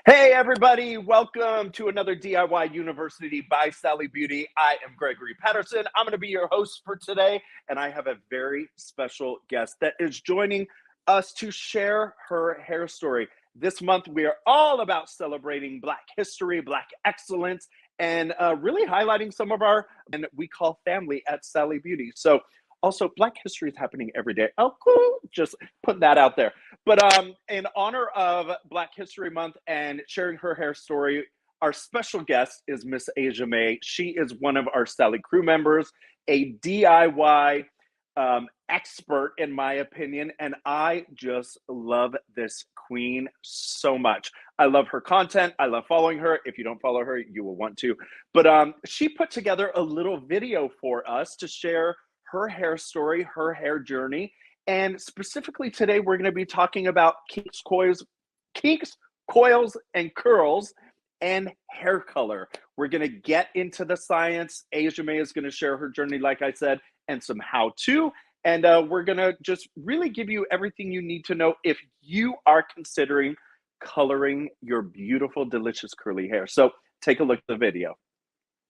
Hey everybody, welcome to another DIY University by Sally Beauty. I am Gregory Patterson. I'm going to be your host for today, and I have a very special guest that is joining us to share her hair story. This month, we are all about celebrating Black history, Black excellence, and really highlighting some of our, and we call family at Sally Beauty. So also, Black history is happening every day. Oh, cool. Just put that out there. But in honor of Black History Month and sharing her hair story, our special guest is Miss AseaMae. She is one of our Sally crew members, a DIY expert, in my opinion, and I just love this queen so much. I love her content. I love following her. If you don't follow her, you will want to. But she put together a little video for us to share her hair story, her hair journey. And specifically today, we're going to be talking about kinks, coils, and curls, and hair color. We're going to get into the science. AseaMae is going to share her journey, like I said, and some how-to. And we're going to just really give you everything you need to know if you are considering coloring your beautiful, delicious curly hair. So take a look at the video.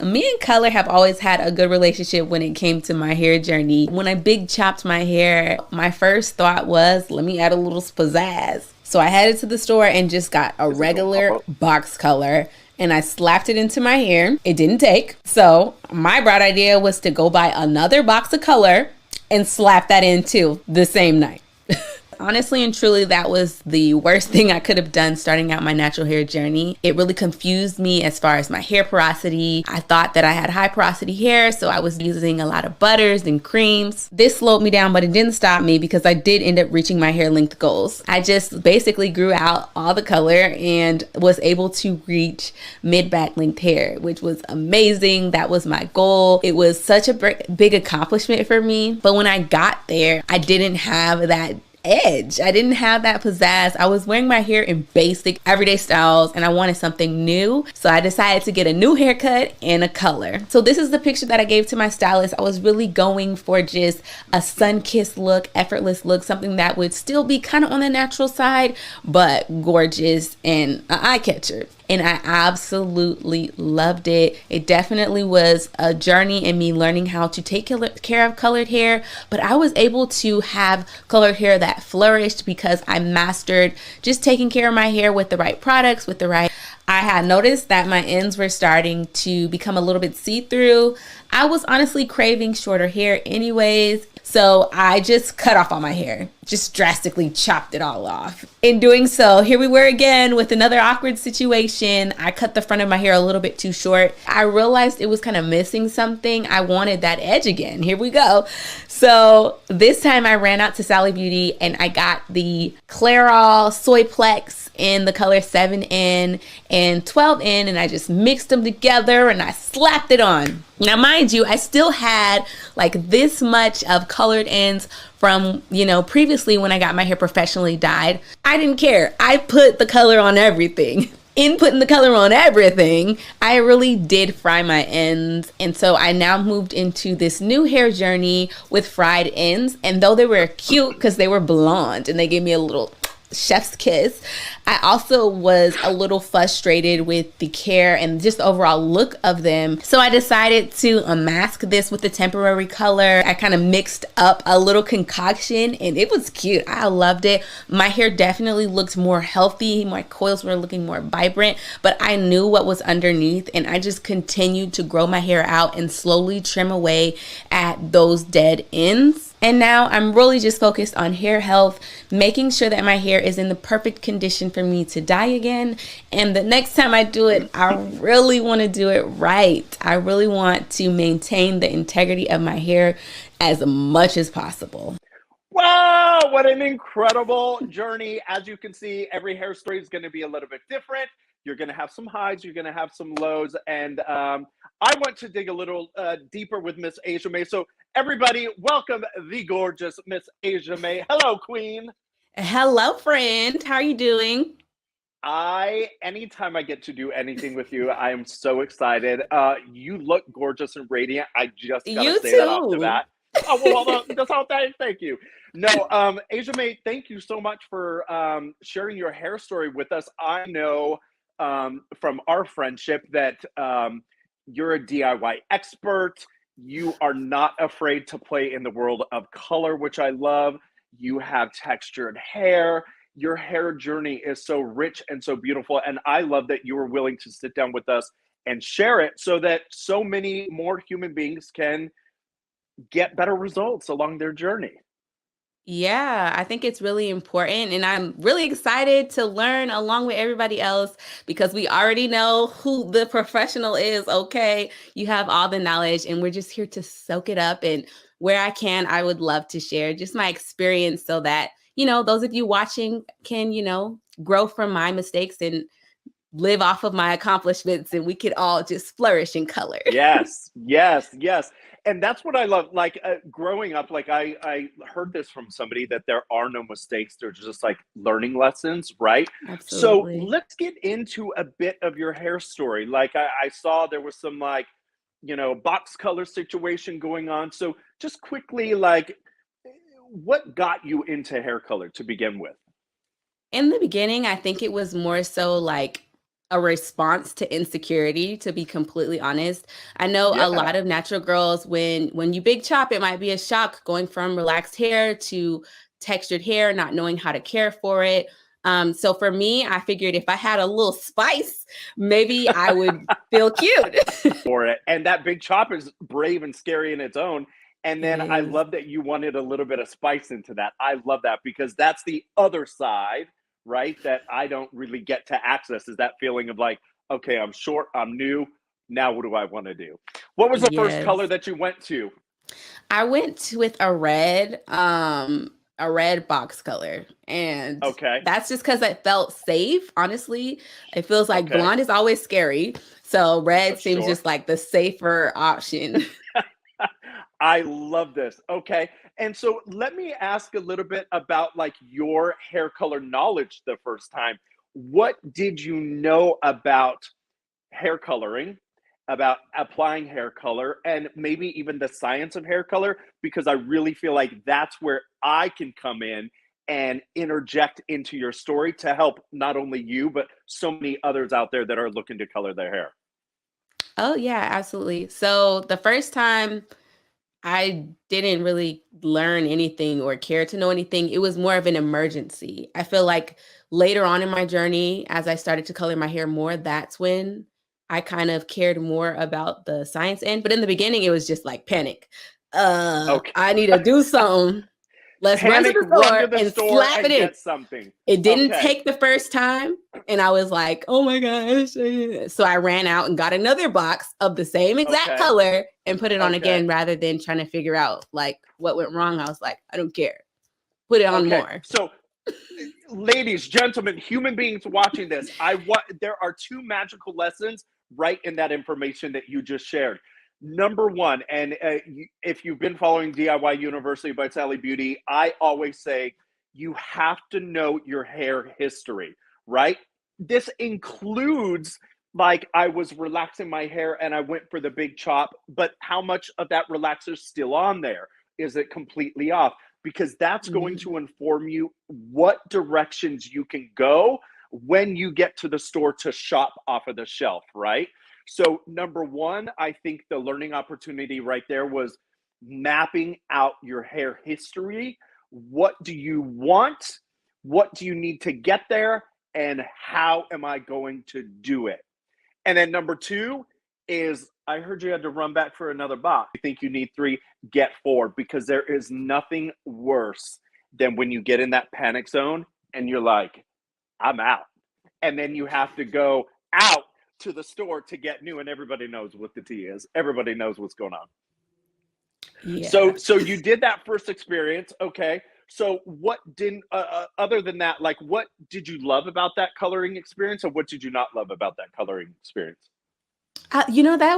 Me and color have always had a good relationship when it came to my hair journey. When I big chopped my hair, my first thought was, let me add a little pizzazz. So I headed to the store and just got a regular box color and I slapped it into my hair. It didn't take. So my bright idea was to go buy another box of color and slap that in too the same night. Honestly and truly, that was the worst thing I could have done starting out my natural hair journey. It really confused me as far as my hair porosity. I thought that I had high porosity hair, so I was using a lot of butters and creams. This slowed me down, but it didn't stop me because I did end up reaching my hair length goals. I just basically grew out all the color and was able to reach mid-back length hair, which was amazing. That was my goal. It was such a big accomplishment for me. But when I got there, I didn't have that edge. I didn't have that pizzazz. I was wearing my hair in basic everyday styles and I wanted something new. So I decided to get a new haircut and a color. So this is the picture that I gave to my stylist. I was really going for just a sun-kissed look, effortless look, something that would still be kind of on the natural side, but gorgeous and an eye catcher. And I absolutely loved it. It definitely was a journey in me learning how to take care of colored hair, but I was able to have colored hair that flourished because I mastered just taking care of my hair with the right products, with the right. I had noticed that my ends were starting to become a little bit see-through. I was honestly craving shorter hair anyways, so I just cut off all my hair, just drastically chopped it all off. In doing so, here we were again with another awkward situation. I cut the front of my hair a little bit too short. I realized it was kind of missing something. I wanted that edge again. Here we go. So this time I ran out to Sally Beauty and I got the Clairol Soyplex in the color 7N and 12N, and I just mixed them together and I slapped it on. Now, mind you, I still had like this much of colored ends from, previously when I got my hair professionally dyed. I didn't care. I put the color on everything. In putting the color on everything, I really did fry my ends. And so I now moved into this new hair journey with fried ends. And though they were cute because they were blonde and they gave me a little chef's kiss, I also was a little frustrated with the care and just the overall look of them. So I decided to unmask this with the temporary color. I kind of mixed up a little concoction and it was cute. I loved it. My hair definitely looked more healthy. My coils were looking more vibrant, but I knew what was underneath and I just continued to grow my hair out and slowly trim away at those dead ends. And now I'm really just focused on hair health, making sure that my hair is in the perfect condition for me to dye again. And the next time I do it, I really want to do it right. I really want to maintain the integrity of my hair as much as possible. Wow, what an incredible journey. As you can see, every hair story is going to be a little bit different. You're going to have some highs, you're going to have some lows. And I want to dig a little deeper with Miss AseaMae. So everybody, welcome the gorgeous Miss AseaMae. Hello, Queen. Hello, friend. How are you doing? Anytime I get to do anything with you, I am so excited. You look gorgeous and radiant. I just gotta say that off the bat. Oh, well, that's all. Thank you. No, AseaMae, thank you so much for sharing your hair story with us. I know from our friendship that you're a DIY expert. You are not afraid to play in the world of color, which I love. You have textured hair. Your hair journey is so rich and so beautiful. And I love that you were willing to sit down with us and share it so that so many more human beings can get better results along their journey. Yeah, I think it's really important. And I'm really excited to learn along with everybody else because we already know who the professional is. Okay. You have all the knowledge, and we're just here to soak it up. And where I can, I would love to share just my experience so that, those of you watching can, grow from my mistakes and live off of my accomplishments, and we could all just flourish in color. Yes, yes, yes. And that's what I love. Like growing up, like I heard this from somebody that there are no mistakes. They're just like learning lessons, right? So Absolutely. let's get into a bit of your hair story. Like I saw there was some like, box color situation going on. So just quickly, like what got you into hair color to begin with? In the beginning, I think it was more so like a response to insecurity, to be completely honest. I know a Yeah. lot of natural girls, when you big chop, it might be a shock going from relaxed hair to textured hair, not knowing how to care for it. So for me, I figured if I had a little spice, maybe I would feel cute. For it. And that big chop is brave and scary in its own. And It then I is. love that you wanted a little bit of spice into that. I love that because that's the other side, right? That I don't really get to access is that feeling of like, okay, I'm short, I'm new. Now what do I want to do? What was the first color Yes. that you went to? I went with a red box color. And Okay. that's just because it felt safe. Honestly, it feels like Okay. blonde is always scary. So red seems Sure. just like the safer option. I love this. Okay. And so let me ask a little bit about like your hair color knowledge the first time. What did you know about hair coloring, about applying hair color, and maybe even the science of hair color? Because I really feel like that's where I can come in and interject into your story to help not only you, but so many others out there that are looking to color their hair. Oh, yeah, absolutely. So the first time I didn't really learn anything or care to know anything. It was more of an emergency. I feel like later on in my journey, as I started to color my hair more, that's when I kind of cared more about the science end. But in the beginning, it was just like panic. Okay. I need to do something. Let's run to Panic, the run store to the and store slap it and in. get something. It didn't Okay. take the first time, and I was like, "Oh my gosh." So I ran out and got another box of the same exact Okay. color and put it on Okay. again rather than trying to figure out like what went wrong. I was like, "I don't care. Put it on Okay. more." So ladies, gentlemen, human beings watching this, I want there are two magical lessons right in that information that you just shared. Number one, and if you've been following DIY University by Sally Beauty, I always say you have to know your hair history, right? This includes like I was relaxing my hair and I went for the big chop, but how much of that relaxer is still on there? Is it completely off? Because that's going Mhm. to inform you what directions you can go when you get to the store to shop off of the shelf, right? So, number one, I think the learning opportunity right there was mapping out your hair history. What do you want? What do you need to get there? And how am I going to do it? And then number two is I heard you had to run back for another box. I think you need three, get four, because there is nothing worse than when you get in that panic zone and you're like, I'm out. And then you have to go out to the store to get new, and everybody knows what the tea is. Everybody knows what's going on. Yeah. So you did that first experience, okay? So what didn't other than that, like what did you love about that coloring experience, or what did you not love about that coloring experience? That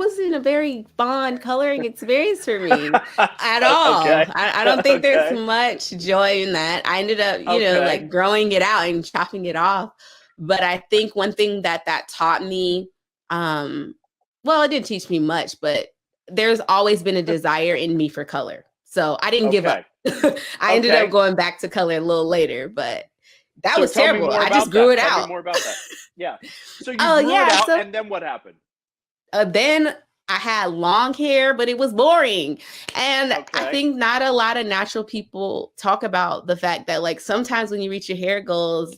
wasn't a very fond coloring experience for me at all. Okay. I don't think there's Okay. much joy in that. I ended up, Okay. like growing it out and chopping it off. But I think one thing that taught me, um, well, it didn't teach me much, but there's always been a desire in me for color. So I didn't give up. Okay. I ended up Okay. going back to color a little later, but That So was tell me terrible. more I just about grew that. it Tell me out. more about that. Yeah. So you Oh grew it yeah. out, So and then what happened? then I had long hair, but it was boring. And I Okay. think not a lot of natural people talk about the fact that like sometimes when you reach your hair goals,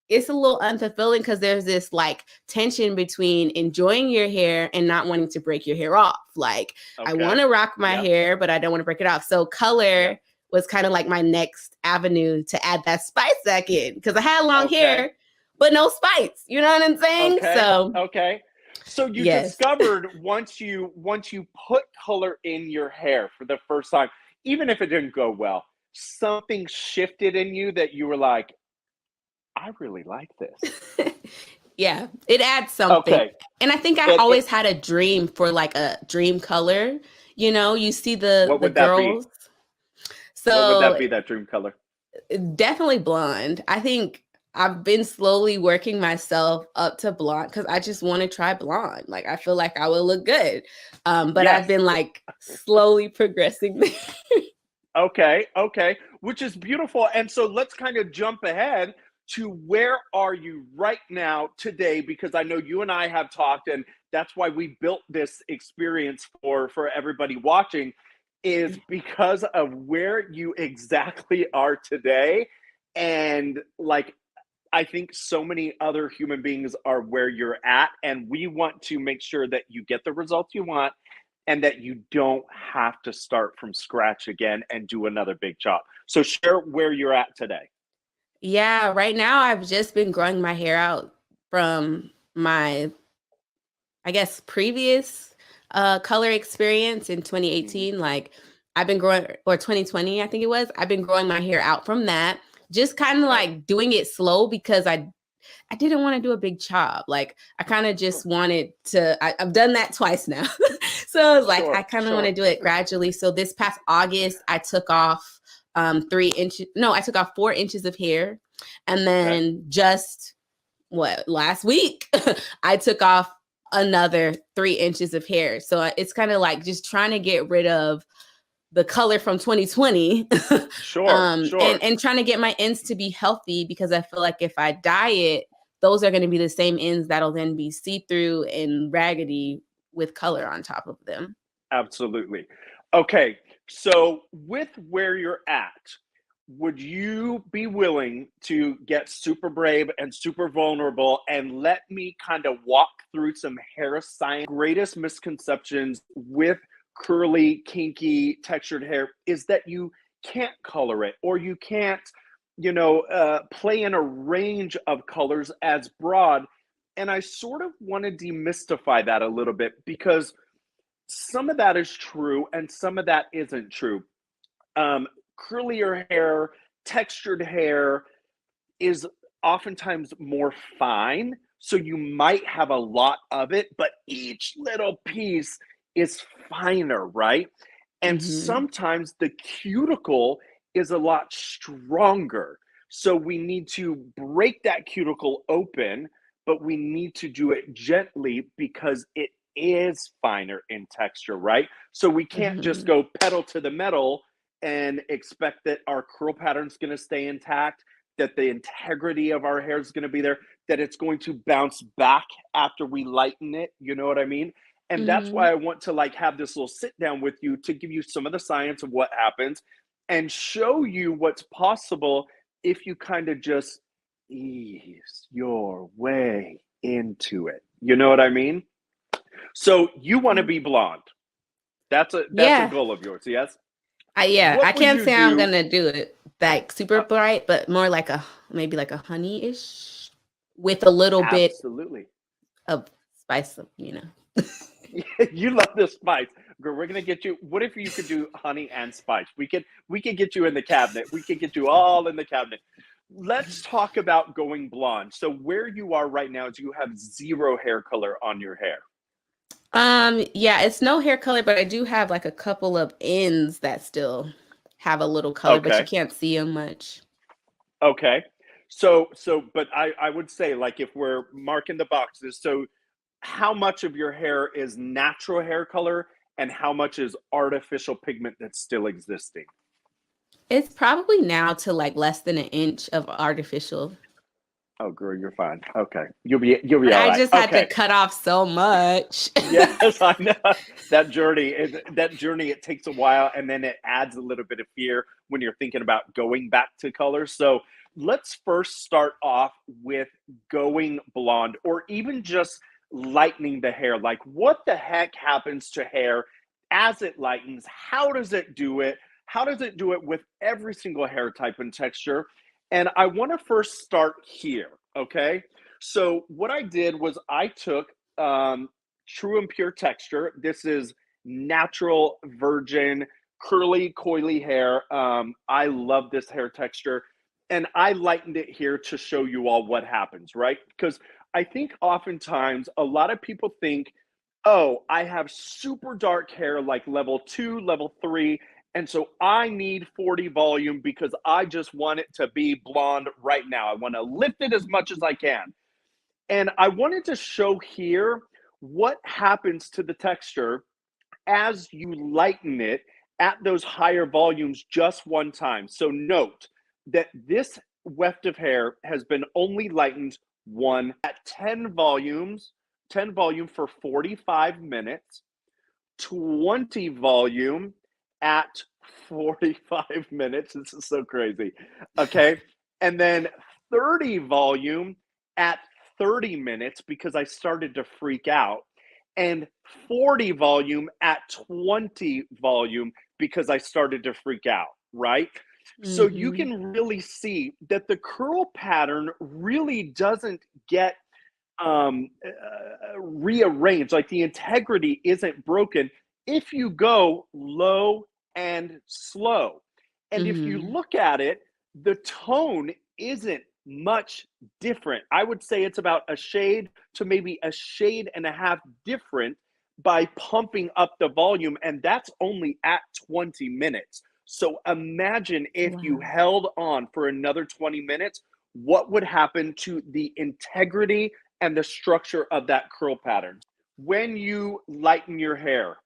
it's a little unfulfilling because there's this like tension between enjoying your hair and not wanting to break your hair off. Like I want Okay. to rock my Yep. hair, but I don't want to break it off. So Yep. color was kind of like my next avenue to add that spice back in because I had long Okay. hair, but no spice. You know what I'm saying? Okay. So Okay. So you yes. discovered once you put color in your hair for the first time, even if it didn't go well, something shifted in you that you were like, I really like this. Yeah, it adds something. Okay. And I think I It always had a dream for like a dream color. You know, you see the what the would that be? girls. What would that So be, that dream color? definitely blonde. I think I've been slowly working myself up to blonde because I just want to try blonde. Like I feel like I will look good. But I've Yes. been like slowly progressing there. Okay, okay, which is beautiful. And so let's kind of jump ahead to where are you right now today, because I know you and I have talked, and that's why we built this experience for everybody watching, is because of where you exactly are today. And like, I think so many other human beings are where you're at, and we want to make sure that you get the results you want and that you don't have to start from scratch again and do another big chop. So share where you're at today. Yeah, right now I've just been growing my hair out from my I guess previous color experience in Mhm. 2018. Like I've been growing, or 2020, I think it was. I've been growing my hair out from that, just kind of Okay. like doing it slow because I didn't want to do a big chop. Like I kind of just Sure. wanted to. I've done that twice now, so I was like, I Sure. kind of want to Sure. do it gradually. So this past August, I took off 3 inches. No, I took off 4 inches of hair, and Okay. then just what last week I took off another 3 inches of hair. So it's kind of like just trying to get rid of the color from 2020 Sure. Sure. and trying to get my ends to be healthy because I feel like if I dye it, those are going to be the same ends that'll then be see-through and raggedy with color on top of them. Absolutely. Okay. So with where you're at, would you be willing to get super brave and super vulnerable and let me kind of walk through some hair science? Greatest misconceptions with curly, kinky, textured hair is that you can't color it, or you can't, play in a range of colors as broad. And I sort of want to demystify that a little bit, because some of that is true and some of that isn't true. Um, Curlier hair, textured hair is oftentimes more fine. So you might have a lot of it, but each little piece is finer, right? And Hmm. sometimes the cuticle is a lot stronger. So we need to break that cuticle open, but we need to do it gently because it is finer in texture, right? So we can't just Hmm. go pedal to the metal and expect that our curl pattern is going to stay intact, that the integrity of our hair is going to be there, that it's going to bounce back after we lighten it. You know what I mean? And that's Hmm. why I want to like have this little sit down with you to give you some of the science of what happens and show you what's possible if you kind of just ease your way into it. You know what I mean? So you want to Okay. be blonde. That's a Yeah. goal of yours, yes? I What would can't you say I'm do? gonna do it like super Uh, bright, but more like a maybe like a honey-ish with a little bit Absolutely. of spice, You love the spice. Girl, we're gonna get you. What if you could do honey and spice? We could get you in the cabinet. We could get you all in the cabinet. Let's talk about going blonde. So where you are right now is you have zero hair color on your hair. Yeah, it's no hair color, but I do have like a couple of ends that still have a little color, but you Okay. can't see them much. Okay. But I would say, like, if we're marking the boxes, so how much of your hair is natural hair color and how much is artificial pigment that's still existing? It's probably now to like less than an inch of artificial. Oh, girl, you're fine. Okay, you'll be all I right. just had to Okay. cut off so much. Yes, I know that journey. It takes a while, and then it adds a little bit of fear when you're thinking about going back to color. So let's first start off with going blonde, or even just lightening the hair. Like, what the heck happens to hair as it lightens? How does it do it? How does it do it with every single hair type and texture? And I want to first start here. Okay. So what I did was I took true and pure texture. This is natural, virgin, curly, coily hair. I love this hair texture. And I lightened it here to show you all what happens, right? Because I think oftentimes a lot of people think, oh, I have super dark hair like level 2, level 3. And so I need 40 volume because I just want it to be blonde right now. I want to lift it as much as I can. And I wanted to show here what happens to the texture as you lighten it at those higher volumes just one time. So note that this weft of hair has been only lightened one at 10 volumes, 10 volume for 45 minutes, 20 volume at 45 minutes. This is so crazy. Okay. And then 30 volume at 30 minutes because I started to freak out, and 40 volume at 20 volume because I started to freak out, right? So you Hmm. can really see that the curl pattern really doesn't get rearranged. Like, the integrity isn't broken if you go low and slow. And if you Hmm. look at it, the tone isn't much different. I would say it's about a shade to maybe a shade and a half different by pumping up the volume, and that's only at 20 minutes. So imagine if you Wow. held on for another 20 minutes, what would happen to the integrity and the structure of that curl pattern. When you lighten your hair,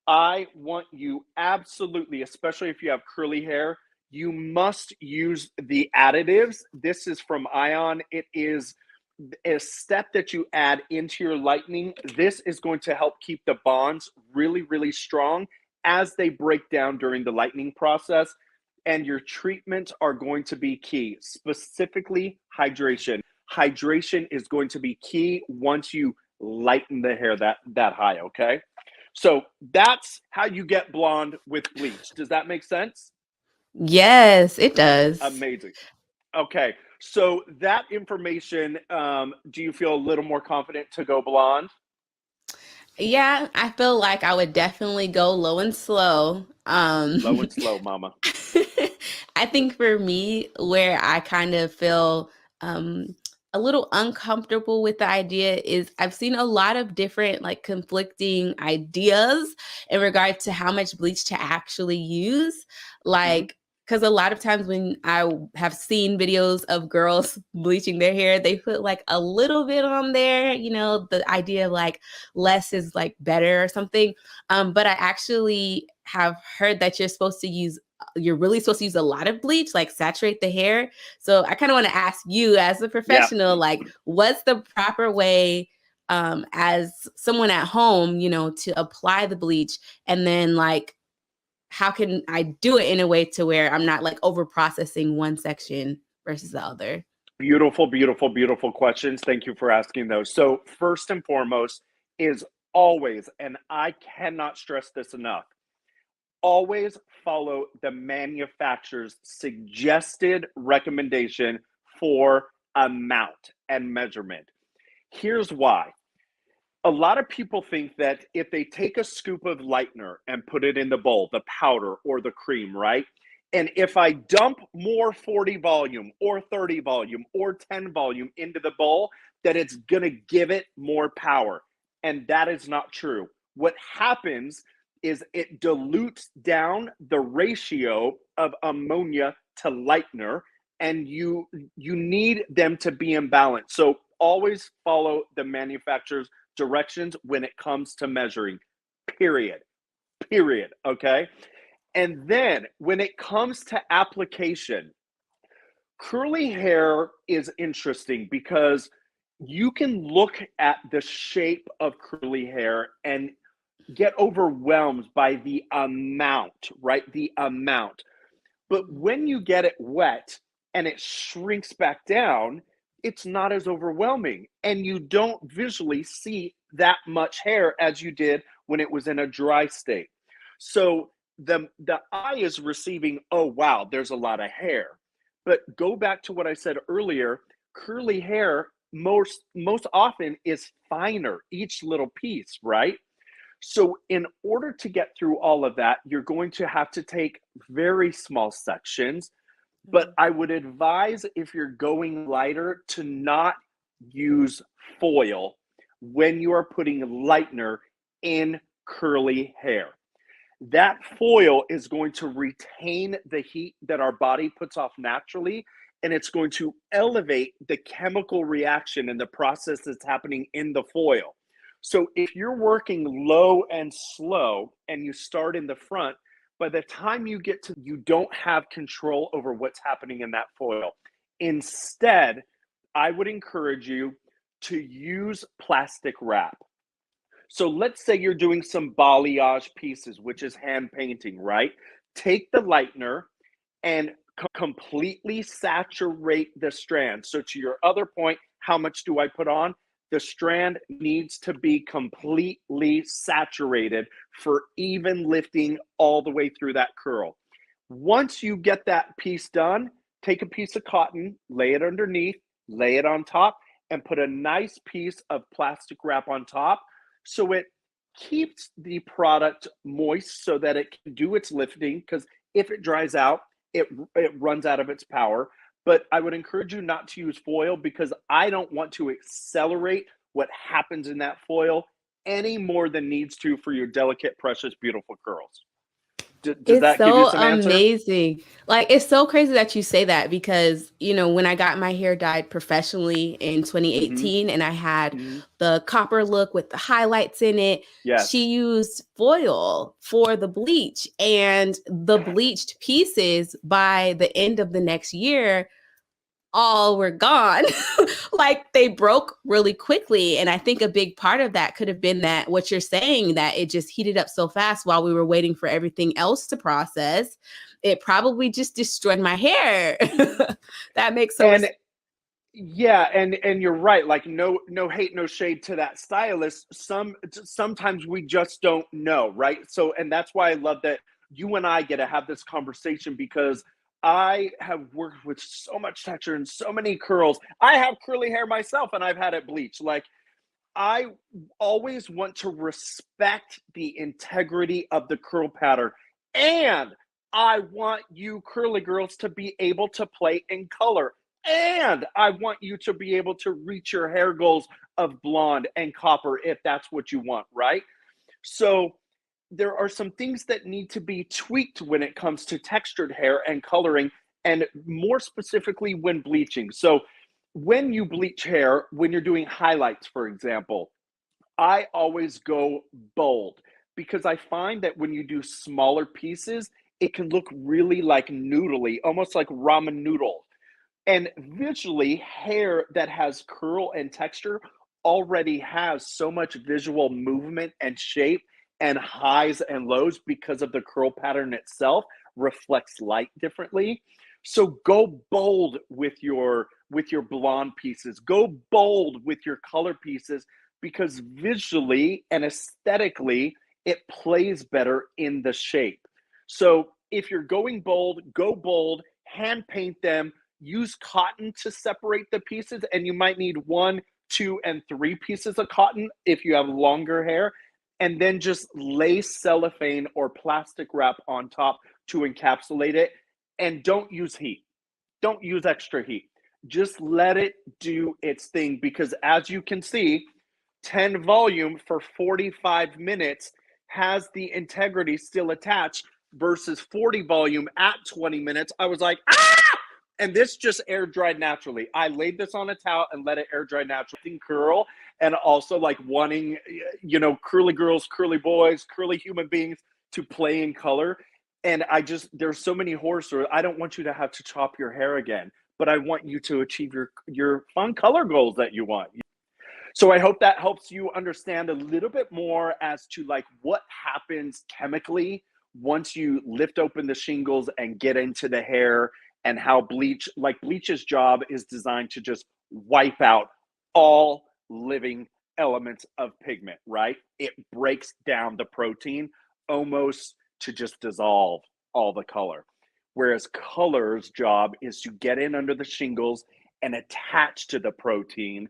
I want you absolutely, especially if you have curly hair, you must use the additives. This is from Ion. It is a step that you add into your lightening. This is going to help keep the bonds really, really strong as they break down during the lightening process. And your treatments are going to be key, specifically hydration. Hydration is going to be key once you lighten the hair that high, okay? So that's how you get blonde with bleach. Does that make sense? Yes, it does. Amazing. Okay, so that information, do you feel a little more confident to go blonde? Yeah, I feel like I would definitely go low and slow. Low and slow, mama. I think for me, where I kind of feel um, a little uncomfortable with the idea is I've seen a lot of different, like, conflicting ideas in regard to how much bleach to actually use. Hmm. Like, because a lot of times when I have seen videos of girls bleaching their hair, they put like a little bit on there, the idea of like less is like better or something. But I actually have heard that you're really supposed to use a lot of bleach, like saturate the hair. So I kind of want to ask you, as a Yeah, professional, like, what's the proper way, as someone at home, to apply the bleach? And then, like, how can I do it in a way to where I'm not like over processing one section versus the other? beautiful, beautiful, beautiful questions. Thank you for asking those. So, first and foremost is always, and I cannot stress this enough, always follow the manufacturer's suggested recommendation for amount and measurement. Here's why. A lot of people think that if they take a scoop of lightener and put it in the bowl, the powder or the cream, right? And if I dump more 40 volume or 30 volume or 10 volume into the bowl, that it's going to give it more power. And that is not true. What happens is it dilutes down the ratio of ammonia to lightener, and you need them to be in balance. So always follow the manufacturer's directions when it comes to measuring. Period. Period. Okay. And then when it comes to application, curly hair is interesting because you can look at the shape of curly hair and get overwhelmed by the amount, right? The amount. But when you get it wet and it shrinks back down, it's not as overwhelming. And you don't visually see that much hair as you did when it was in a dry state. So the eye is receiving, oh wow, there's a lot of hair. But go back to what I said earlier, curly hair most often is finer, each little piece, right? So, in order to get through all of that, you're going to have to take very small sections. But I would advise, if you're going lighter, to not use foil when you are putting lightener in curly hair. That foil is going to retain the heat that our body puts off naturally, and it's going to elevate the chemical reaction and the process that's happening in the foil. So if you're working low and slow and you start in the front, by the time you get to, you don't have control over what's happening in that foil. Instead, I would encourage you to use plastic wrap. So let's say you're doing some balayage pieces, which is hand painting, right? Take the lightener and completely saturate the strand. So to your other point, how much do I put on? The strand needs to be completely saturated for even lifting all the way through that curl. Once you get that piece done, take a piece of cotton, lay it underneath, lay it on top, and put a nice piece of plastic wrap on top so it keeps the product moist so that it can do its lifting, because if it dries out, it runs out of its power. But I would encourage you not to use foil because I don't want to accelerate what happens in that foil any more than needs to for your delicate, precious, beautiful curls. Does It's that give you so some answer? amazing. Like, it's so crazy that you say that because, when I got my hair dyed professionally in Mm-hmm. 2018 and I had Mm-hmm. the copper look with the highlights in it, she Yes. used foil for the bleach. And the bleached pieces by the end of the next year all were gone. Like they broke really quickly. And I think a big part of that could have been that what you're saying, that it just heated up so fast while we were waiting for everything else to process. It probably just destroyed my hair. That makes so much And yeah, and you're right. Like no hate, no shade to that stylist. Sometimes we just don't know, right? So and that's why I love that you and I get to have this conversation because I have worked with so much texture and so many curls. I have curly hair myself and I've had it bleached. Like I always want to respect the integrity of the curl pattern. And I want you curly girls to be able to play in color. And I want you to be able to reach your hair goals of blonde and copper if that's what you want, right? So there are some things that need to be tweaked when it comes to textured hair and coloring, and more specifically when bleaching. So when you bleach hair, when you're doing highlights, for example, I always go bold because I find that when you do smaller pieces, it can look really like noodly, almost like ramen noodle. And visually, hair that has curl and texture already has so much visual movement and shape and highs and lows because of the curl pattern itself reflects light differently. So go bold with your blonde pieces. Go bold with your color pieces because visually and aesthetically it plays better in the shape. So if you're going bold, go bold, hand paint them, use cotton to separate the pieces, and you might need one, two, and three pieces of cotton if you have longer hair, and then just lay cellophane or plastic wrap on top to encapsulate it. And don't use heat. Don't use extra heat. Just let it do its thing because as you can see, 10 volume for 45 minutes has the integrity still attached versus 40 volume at 20 minutes. I was like, ah! And this just air dried naturally. I laid this on a towel and let it air dry naturally. Curl and also like wanting, curly girls, curly boys, curly human beings to play in color. And there's so many horror stories. I don't want you to have to chop your hair again, but I want you to achieve your fun color goals that you want. So I hope that helps you understand a little bit more as to like what happens chemically once you lift open the shingles and get into the hair, and how bleach's job is designed to just wipe out all living elements of pigment, right? It breaks down the protein almost to just dissolve all the color. Whereas color's job is to get in under the shingles and attach to the protein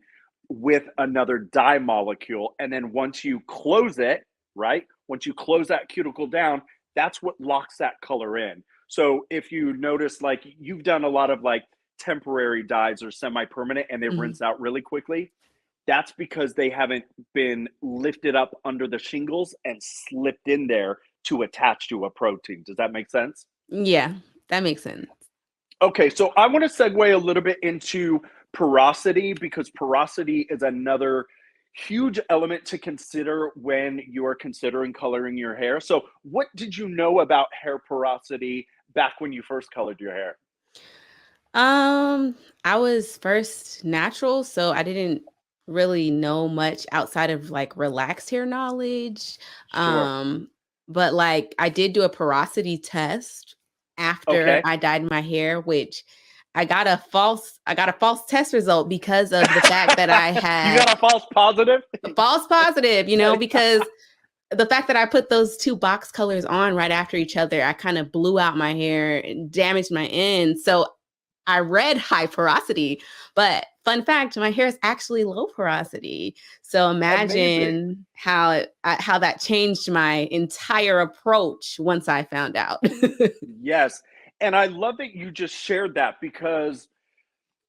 with another dye molecule. And then once you close it, right? Once you close that cuticle down, that's what locks that color in. So if you notice, like you've done a lot of like temporary dyes or semi-permanent and they Mhm. rinse out really quickly, that's because they haven't been lifted up under the shingles and slipped in there to attach to a protein. Does that make sense? Yeah, that makes sense. Okay, so I want to segue a little bit into porosity, because porosity is another huge element to consider when you are considering coloring your hair. So, what did you know about hair porosity back when you first colored your hair? Um, I was first natural, so I didn't really know much outside of like relaxed hair knowledge. Sure. But like I did do a porosity test after Okay. I dyed my hair, which I got a false test result because of the fact that I You had got a false positive? a false positive, because the fact that I put those 2 box colors on right after each other, I kind of blew out my hair and damaged my ends. So I read high porosity, but fun fact, my hair is actually low porosity. So Amazing. imagine how that changed my entire approach once I found out. Yes. And I love that you just shared that, because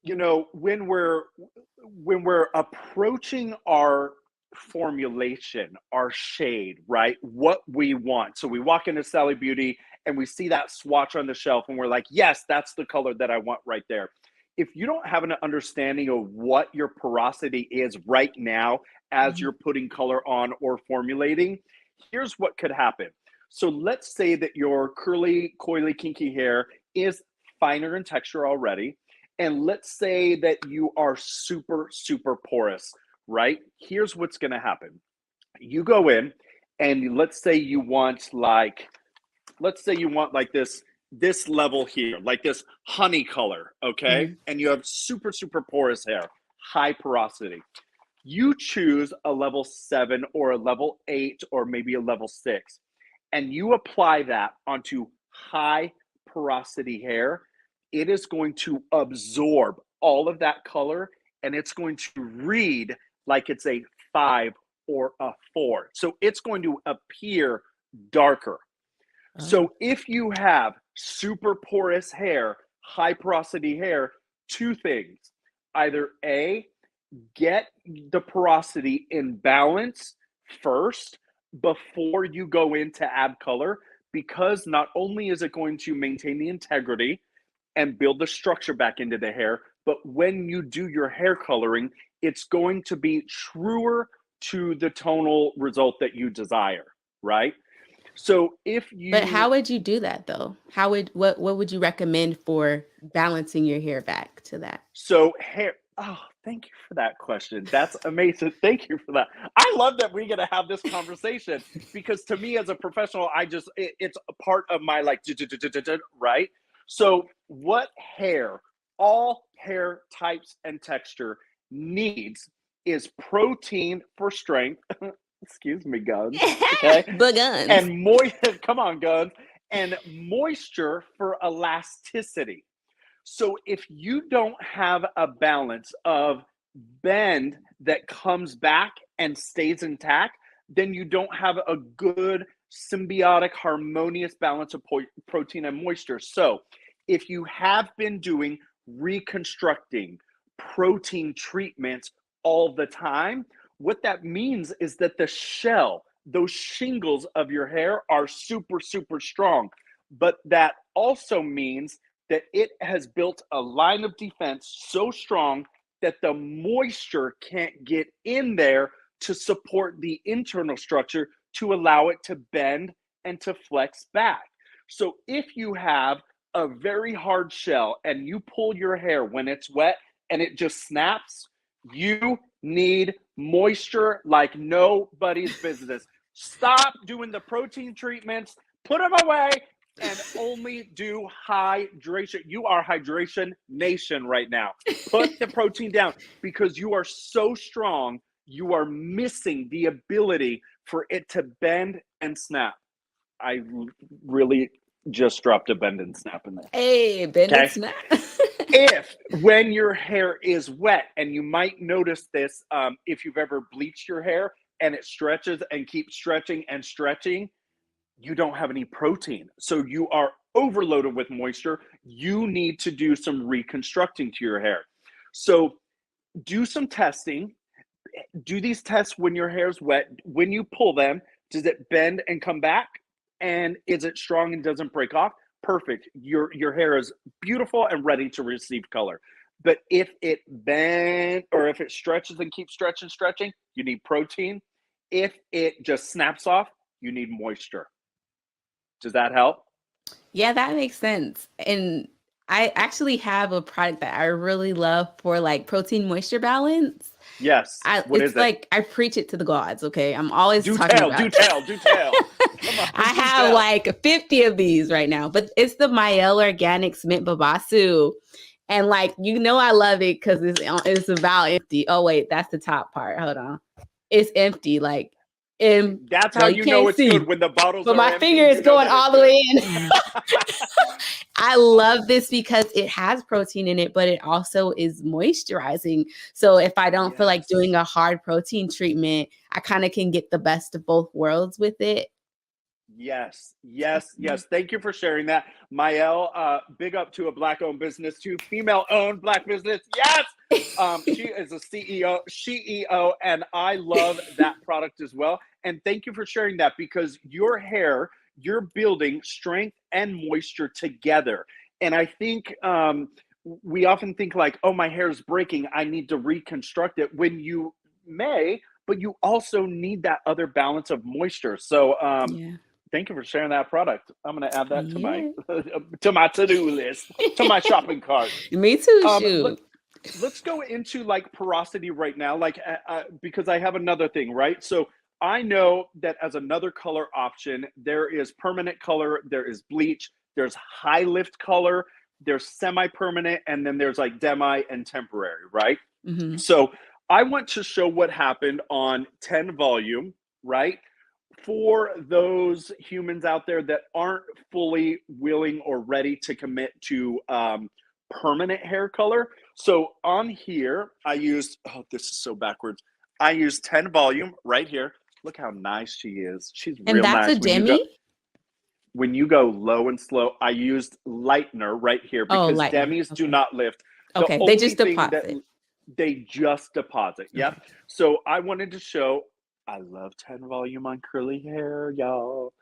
when we're approaching our formulation, our shade, right, what we want, so we walk into Sally Beauty and we see that swatch on the shelf and we're like, yes, that's the color that I want right there. If you don't have an understanding of what your porosity is right now as Mhm, you're putting color on or formulating, here's what could happen. So let's say that your curly, coily, kinky hair is finer in texture already, and let's say that you are super, super porous, right? Here's what's going to happen. You go in and let's say you want like this level here, like this honey color, okay? mhm. And you have super, super porous hair, high porosity. You choose a level 7 or a level 8 or maybe a level 6, and you apply that onto high porosity hair. It is going to absorb all of that color, and it's going to read like it's a 5 or a 4. So it's going to appear darker. Oh. So if you have super porous hair, high porosity hair, two things: either A, get the porosity in balance first before you go in to add color, because not only is it going to maintain the integrity and build the structure back into the hair, but when you do your hair coloring, it's going to be truer to the tonal result that you desire, right? So if But you how would you do that though? What would you recommend for balancing your hair back to that? So hair. Oh, thank you for that question. That's amazing. Thank you for that. I love that we're gonna have this conversation, because to me as a professional, it's a part of my like right. So what hair, all hair types and texture needs is protein for strength. Excuse me, guns. Okay, The guns. and moist. Come on, guns. And moisture for elasticity. So if you don't have a balance of bend that comes back and stays intact, then you don't have a good symbiotic, harmonious balance of protein and moisture. So if you have been doing reconstructing protein treatments all the time, what that means is that the shell, those shingles of your hair are super, super strong. But that also means that it has built a line of defense so strong that the moisture can't get in there to support the internal structure to allow it to bend and to flex back. So if you have a very hard shell and you pull your hair when it's wet and it just snaps, you need moisture like nobody's business. Stop doing the protein treatments, put them away, and only do hydration. You are hydration nation right now. Put the protein down because you are so strong. You are missing the ability for it to bend and snap. I really just dropped a bend and snap in there. Hey, bend and Okay. snap. If when your hair is wet, and you might notice this if you've ever bleached your hair and it stretches and keeps stretching and stretching, you don't have any protein. So you are overloaded with moisture. You need to do some reconstructing to your hair. So do some testing. Do these tests when your hair's wet. When you pull them, does it bend and come back? And is it strong and doesn't break off? Perfect. Your hair is beautiful and ready to receive color. But if it bends or if it stretches and keeps stretching, you need protein. If it just snaps off, you need moisture. Does that help? Yeah, that makes sense. And I actually have a product that I really love for like protein moisture balance. Yes. What is It's it? like I preach it to the gods, okay? I'm always Do talking tell, about do tell, do tell. Come on, I do have tell. like 50 of these right now, but it's the Mael Organics Mint Babasu. And like, I love it because it's about empty. Oh, wait, that's the top part. Hold on. It's empty. Like, That's how well, you you know can't it's see, good when the bottles but are my empty. finger is You know going that all it's the way good. in. I love this because it has protein in it, but it also is moisturizing. So if I don't feel like doing a hard protein treatment, I kind of can get the best of both worlds with it. Yes. Thank you for sharing that. Mael, big up to a Black-owned business, too. Female-owned Black business. Yes. She is a CEO, and I love that product as well. And thank you for sharing that because your hair, you're building strength and moisture together. And I think we often think like, oh, my hair is breaking. I need to reconstruct it when you may, but you also need that other balance of moisture. So, Yeah. thank you for sharing that product. I'm going to add that to my Yeah. to-do list, to my shopping cart. Me too, Let, shoot. let's go into like porosity right now, like because I have another thing, right? So I know that as another color option, there is permanent color, there is bleach, there's high lift color, there's semi-permanent, and then there's like demi and temporary, right? Hmm. So I want to show what happened on 10 volume, right? For those humans out there that aren't fully willing or ready to commit to permanent hair color. So on here, I used, oh, this is so backwards. I used 10 volume right here. Look how nice she is. She's And real that's a nice. demi? When you go low and slow, I used lightener right here Oh, because lightener. demis do Okay. not lift. The Okay. They only just thing that deposit. they just deposit. Yep. Okay. So I wanted to show I love 10 volume on curly hair, y'all.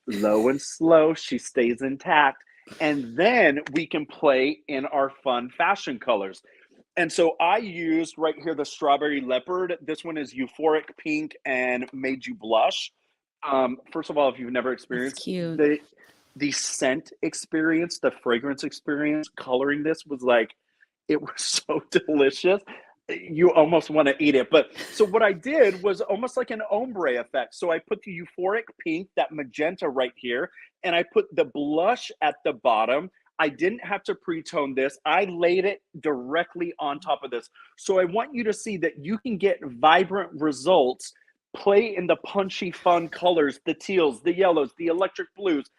Low and slow, she stays intact. And then we can play in our fun fashion colors. And so I used right here the strawberry leopard. This one is euphoric pink and made you blush. First of all, if you've never That's experienced cute. the scent experience, the fragrance experience, coloring this was like it was so delicious. You almost want to eat it. But so what I did was almost like an ombre effect. So I put the euphoric pink, that magenta right here, and I put the blush at the bottom. I didn't have to pre-tone this. I laid it directly on top of this. So I want you to see that you can get vibrant results, play in the punchy, fun colors, the teals, the yellows, the electric blues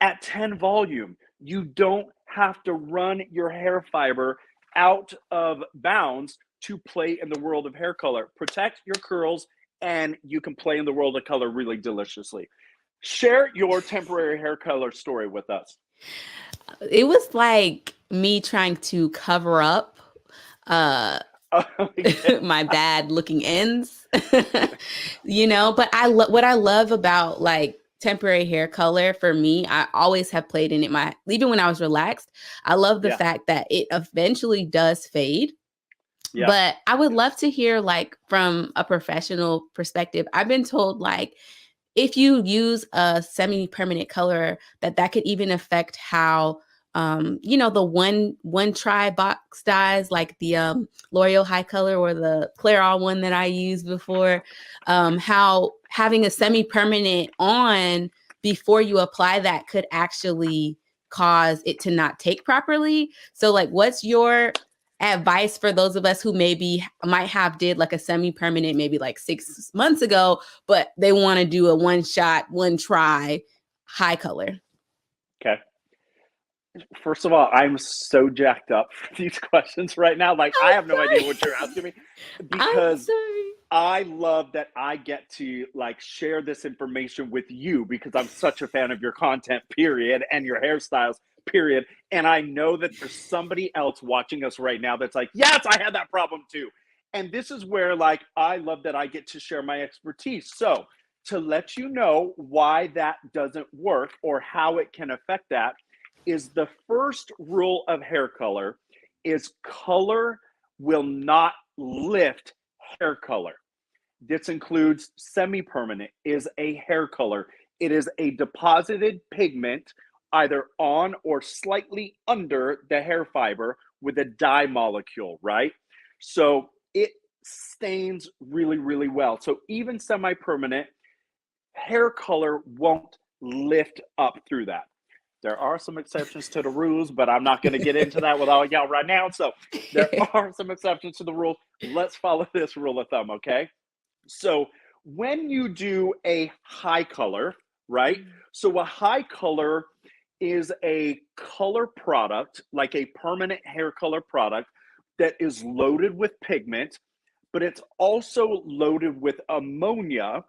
at 10 volume. You don't have to run your hair fiber out of bounds to play in the world of hair color. Protect your curls and you can play in the world of color really deliciously. Share your temporary hair color story with us. It was like me trying to cover up uh Yeah. my bad looking ends. But what I love about like temporary hair color for me, I always have played in it even when I was relaxed. I love the Yeah. fact that it eventually does fade. Yeah. But I would love to hear like from a professional perspective. I've been told like if you use a semi-permanent color, that could even affect how the one try box dyes, like the L'Oreal High Color or the Clairol one that I used before, how having a semi-permanent on before you apply that could actually cause it to not take properly. So like, what's your advice for those of us who maybe might have did like a semi-permanent maybe like 6 months ago, but they want to do a one shot, one try high color? Okay. First of all, I'm so jacked up for these questions right now. Like, I I'm have no idea sorry. what you're asking me I'm because sorry. I love that I get to like share this information with you because I'm such a fan of your content, period, and your hairstyles, period. And I know that there's somebody else watching us right now that's like, yes, I had that problem too. And this is where like I love that I get to share my expertise. So, to let you know why that doesn't work or how it can affect that is the first rule of hair color is color will not lift hair color. This includes semi-permanent is a hair color. It is a deposited pigment either on or slightly under the hair fiber with a dye molecule, right? So it stains really, really well. So even semi-permanent hair color won't lift up through that. There are some exceptions to the rules, but I'm not going to get into that with all y'all right now. So there are some exceptions to the rules. Let's follow this rule of thumb, okay? So when you do a high color, right? So a high color is a color product, like a permanent hair color product that is loaded with pigment, but it's also loaded with ammonia,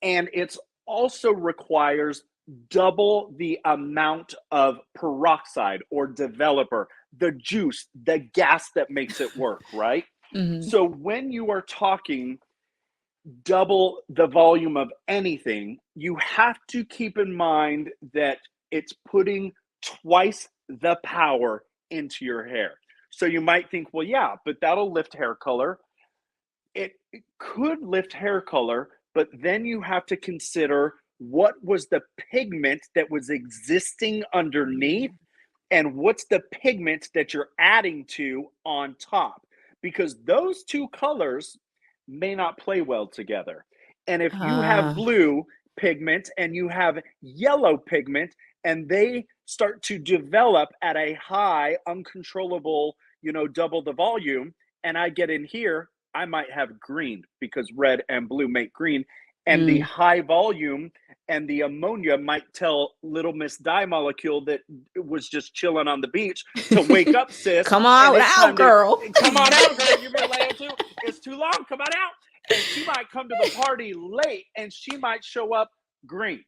and it's also requires double the amount of peroxide or developer, the juice, the gas that makes it work, right? Mm-hmm. So when you are talking double the volume of anything, you have to keep in mind that it's putting twice the power into your hair. So you might think, well, yeah, but that'll lift hair color. It could lift hair color, but then you have to consider what was the pigment that was existing underneath and what's the pigment that you're adding to on top, because those two colors may not play well together. And if you have Ah. blue pigment and you have yellow pigment and they start to develop at a high uncontrollable, double the volume, and I get in here, I might have green because red and blue make green, and the Mm. high volume and the ammonia might tell little Miss Dye Molecule that was just chilling on the beach to wake up, sis, Come and on it's out, time to girl. come on out, girl. You've been laying too. It's too long. Come on out. And she might come to the party late, and she might show up green.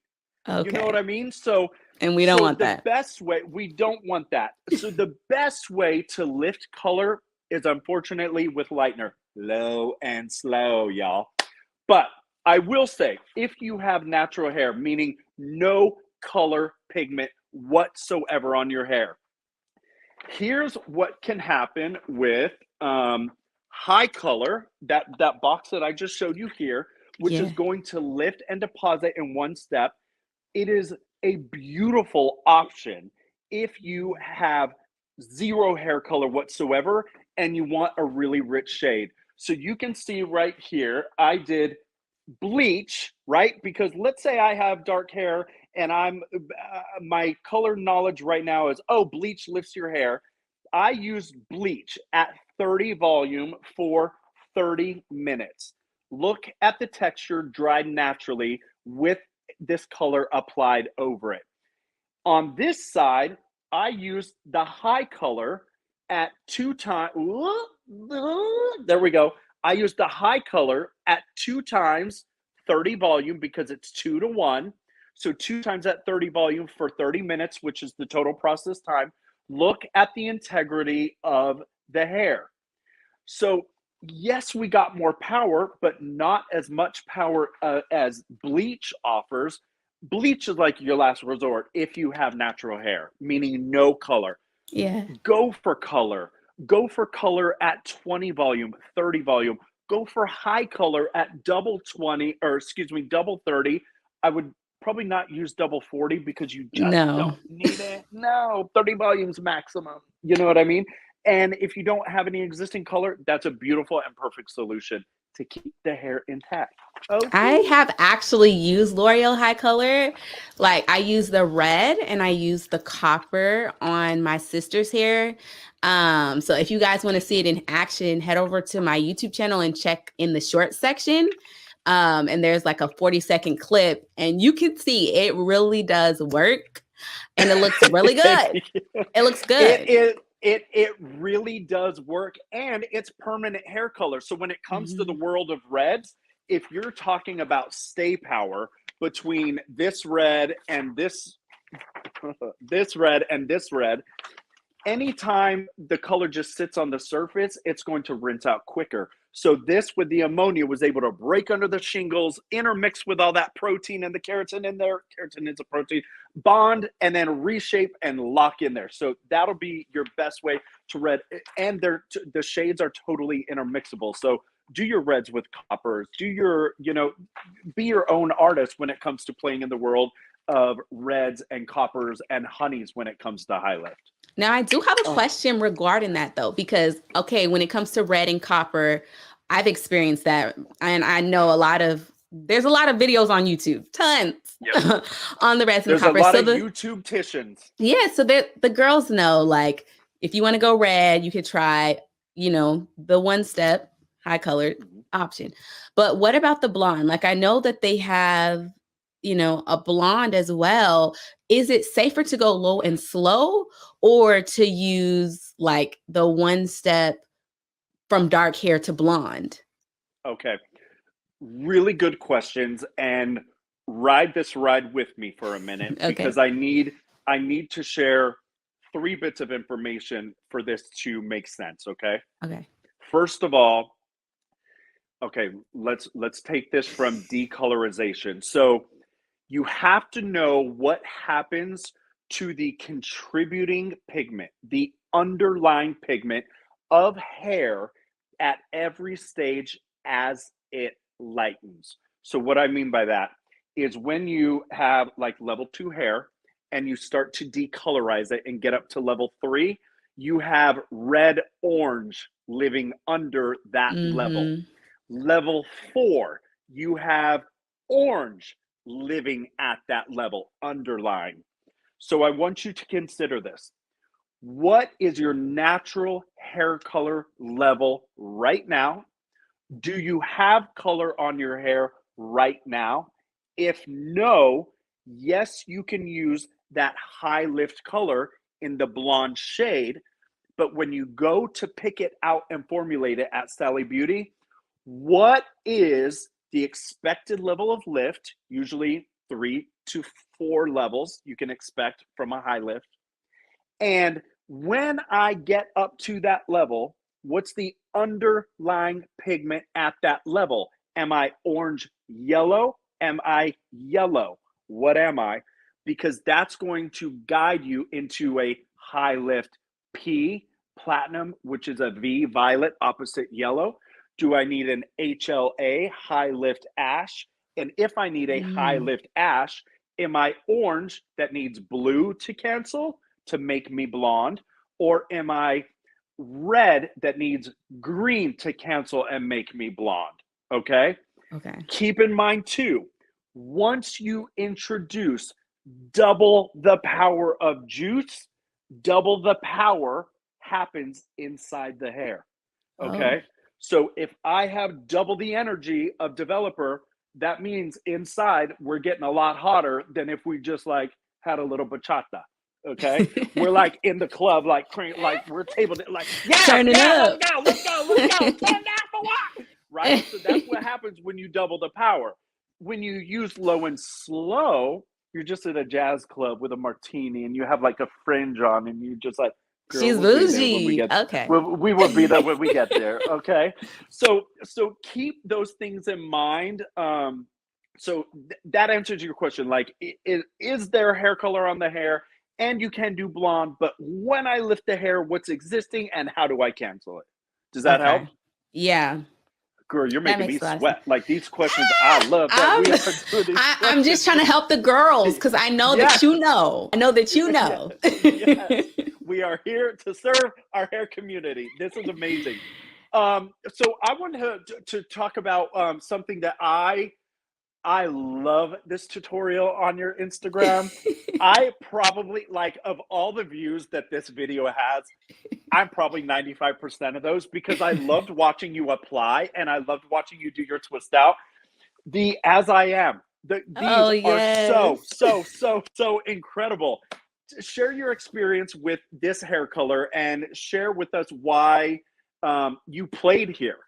You know what Okay. I mean? So, And we don't so want the that. best way, we don't want that. So the best way to lift color is unfortunately with lightener, low and slow, y'all. But I will say, if you have natural hair, meaning no color pigment whatsoever on your hair, here's what can happen with high color, that box that I just showed you here, which is Yeah. going to lift and deposit in one step. It is a beautiful option if you have zero hair color whatsoever and you want a really rich shade. So you can see right here, I did bleach, right? Because let's say I have dark hair and my color knowledge right now is, oh, bleach lifts your hair. I use bleach at 30 volume for 30 minutes. Look at the texture dried naturally with this color applied over it. On this side, I use the high color at 2 times. There we go. I use the high color at 2 times 30 volume because it's 2 to 1. So 2 times that 30 volume for 30 minutes, which is the total process time. Look at the integrity of the hair. So, yes, we got more power, but not as much power as bleach offers. Bleach is like your last resort if you have natural hair, meaning no color. Yeah. Go for color. Go for color at 20 volume, 30 volume. Go for high color at double 20, or excuse me, double 30 I would probably not use double 40 because you just No. don't need it. No, 30 volumes maximum. You know what I mean? And if you don't have any existing color, that's a beautiful and perfect solution to keep the hair intact. I Okay. have actually used L'Oreal High Color. Like I use the red and I use the copper on my sister's hair. So if you guys want to see it in action, head over to my YouTube channel and check in the short section. And there's like a 40-second clip, and you can see it really does work, and it looks really good. It looks good. It really does work, and it's permanent hair color. So when it comes to the Mhm. world of reds, if you're talking about stay power between this red and this this red and this red, anytime the color just sits on the surface, it's going to rinse out quicker. So this with the ammonia was able to break under the shingles, intermix with all that protein and the keratin in there. Keratin is a protein, bond, and then reshape and lock in there. So that'll be your best way to red. And the shades are totally intermixable. So do your reds with coppers. Do your, be your own artist when it comes to playing in the world of reds and coppers and honeys when it comes to high lift. Now, I do have a Oh, question regarding that though, because okay, when it comes to red and copper, I've experienced that, and I know there's a lot of videos on YouTube, tons yep. on the reds and There's a copper. lot So of YouTube titians. so the girls know, like, if you want to go red, you could try, the one step high colored option. But what about the blonde? Like, I know that they have, a blonde as well. Is it safer to go low and slow, or to use like the one step from dark hair to blonde? Okay. Really good questions, and ride this ride with me for a minute Okay. because I need to share 3 bits of information for this to make sense, okay? Okay. First of all, okay, let's take this from decolorization. So you have to know what happens to the contributing pigment, the underlying pigment of hair at every stage as it lightens. So, what I mean by that is when you have like level 2 hair and you start to decolorize it and get up to level 3, you have red orange living under that level. Mm-hmm. Level 4, you have orange living at that level, underlying. So I want you to consider this. What is your natural hair color level right now? Do you have color on your hair right now? If no, yes, you can use that high lift color in the blonde shade. But when you go to pick it out and formulate it at Sally Beauty, what is the expected level of lift? Usually 3 to 4 levels you can expect from a high lift. And when I get up to that level, what's the underlying pigment at that level? Am I orange yellow? Am I yellow? What am I? Because that's going to guide you into a high lift P, platinum, which is a V, violet, opposite yellow. Do I need an HLA, high lift ash? And if I need a high Mm. lift ash, am I orange that needs blue to cancel to make me blonde? Or am I red that needs green to cancel and make me blonde? Okay. Okay. Keep in mind, too, once you introduce double the power of juice, double the power happens inside the hair. Oh. Okay. So if I have double the energy of developer, that means inside we're getting a lot hotter than if we just like had a little bachata. Okay. We're like in the club, like we're table, like, yeah, Turning yeah, up. let's go. Turn down for what? Right. So that's what happens when you double the power. When you use low and slow, you're just at a jazz club with a martini and you have like a fringe on and you just like, girl, She's we'll be there when we bougie. get Okay. we will be there when we get there. Okay. So keep those things in mind. So that answers your question. Like, is there hair color on the hair? And you can do blonde, but when I lift the hair, what's existing and how do I cancel it? Does that help? Okay. Yeah. Girl, you're That making me makes a lot of sense. sweat. Like these questions, I love that we are doing these I'm just trying to help the girls because I know that Yes. you know. I know that you Yes. know. Yes. We are here to serve our hair community. This is amazing. So I wanted to talk about something that I love this tutorial on your Instagram. I probably, like, of all the views that this video has, I'm probably 95% of those because I loved watching you apply and I loved watching you do your twist out. The As I Am, these Oh, are yes. so incredible. Share your experience with this hair color and share with us why you played here.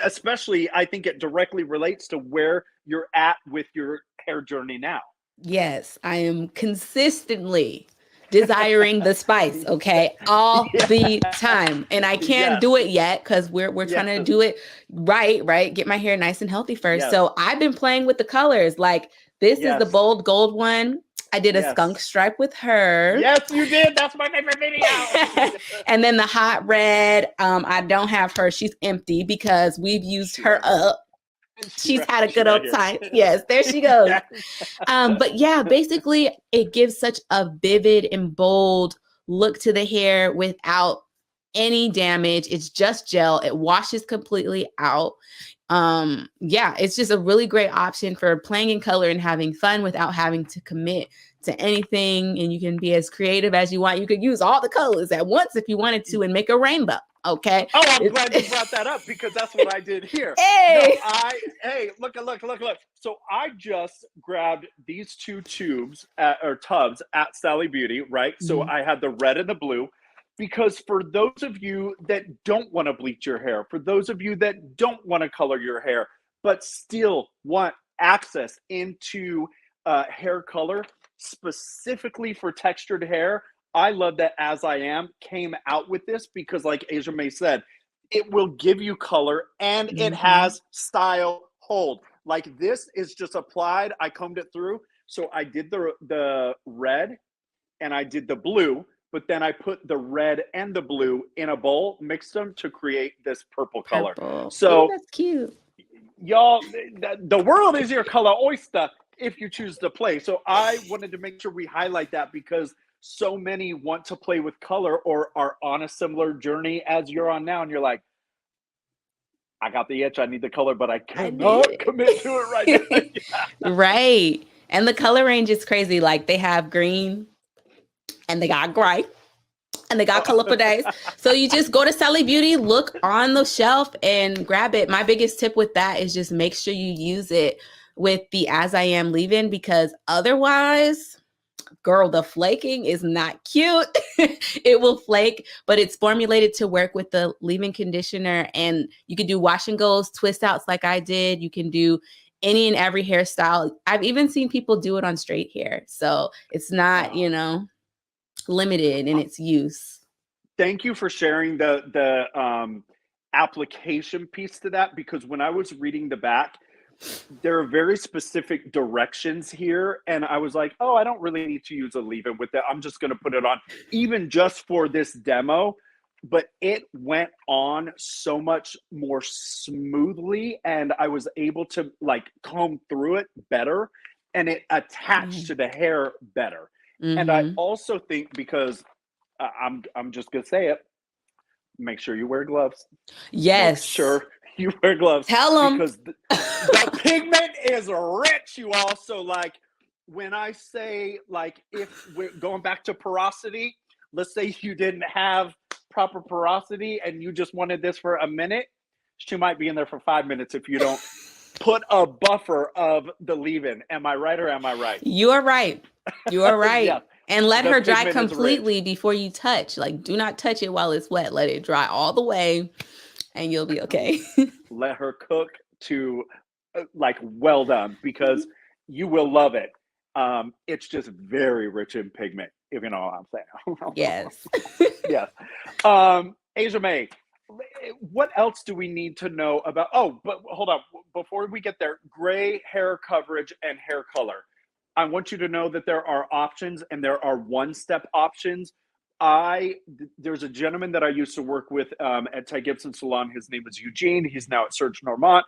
Especially, I think it directly relates to where you're at with your hair journey now. Yes, I am consistently desiring the spice, okay, all the Yeah. time. And I can't Yes. do it yet because we're trying to Yes. do it right, get my hair nice and healthy first. Yes. So I've been playing with the colors. Like this is the Yes. bold gold one. I did a skunk Yes. stripe with her. Yes, you did. That's my favorite video. And then the hot red, I don't have her. She's empty because we've used She her right here. up. She's had a She good right old here. time. Yes, there she goes. Yes. But yeah, basically it gives such a vivid and bold look to the hair without any damage. It's just gel. It washes completely out. Yeah, it's just a really great option for playing in color and having fun without having to commit to anything. And you can be as creative as you want. You could use all the colors at once if you wanted to and make a rainbow. Okay. Oh, I'm glad you brought that up because that's what I did here. Hey. No, hey, look. So I just grabbed these two tubes or tubs at Sally Beauty, right? So I had the red and the blue because for those of you that don't want to bleach your hair, for those of you that don't want to color your hair, but still want access into hair color specifically for textured hair, I love that As I Am came out with this because, like AseaMae said, it will give you color and it has style hold. Like this is just applied. I combed it through. So I did the red and I did the blue, but then I put the red and the blue in a bowl, mixed them to create this purple color. Purple. So Ooh, that's cute. y'all, the world is your color oyster if you choose to play. So I wanted to make sure we highlight that because so many want to play with color or are on a similar journey as you're on now. And you're like, I got the itch, I need the color, but I cannot commit to it right now. Yeah. Right. And the color range is crazy. Like they have green and they got gray and they got color for days. So you just go to Sally Beauty, look on the shelf and grab it. My biggest tip with that is just make sure you use it with the As I Am leave-in because otherwise, girl, the flaking is not cute. It will flake, but it's formulated to work with the leave-in conditioner. And you can do wash and goes, twist outs like I did. You can do any and every hairstyle. I've even seen people do it on straight hair. So it's not, limited in its use. Thank you for sharing the application piece to that because when I was reading the back, there are very specific directions here. And I was like, oh, I don't really need to use a leave-in with that. I'm just going to put it on even just for this demo. But it went on so much more smoothly and I was able to like comb through it better and it attached to the hair better. And I also think because I'm just going to say it, make sure you wear gloves. Yes. Make sure you wear gloves. Tell them. Because the pigment is rich, you all. So, like, when I say, like, if we're going back to porosity, let's say you didn't have proper porosity and you just wanted this for a minute, she might be in there for 5 minutes if you don't put a buffer of the leave-in. Am I right or am I right? You are right. You are right. Yeah. And let The her dry pigment is completely before you touch. Like, do not touch it while it's wet. Let it dry all the way and you'll be okay. Let her cook to like well done because you will love it. It's just very rich in pigment, if you know what I'm saying. Yes. Yes. AseaMae, what else do we need to know about? Oh, but hold on. Before we get there, gray hair coverage and hair color. I want you to know that there are options and there are one-step options. There's a gentleman that I used to work with at Ty Gibson Salon. His name is Eugene. He's now at Serge Normant.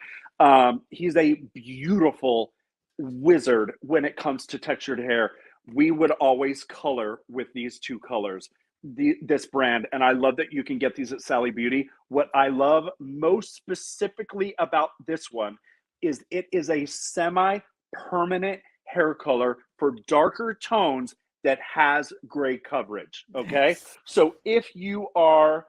He's a beautiful wizard when it comes to textured hair. We would always color with these two colors, this brand. And I love that you can get these at Sally Beauty. What I love most specifically about this one is it is a semi-permanent hair color for darker tones that has gray coverage. Okay. Yes. So if you are,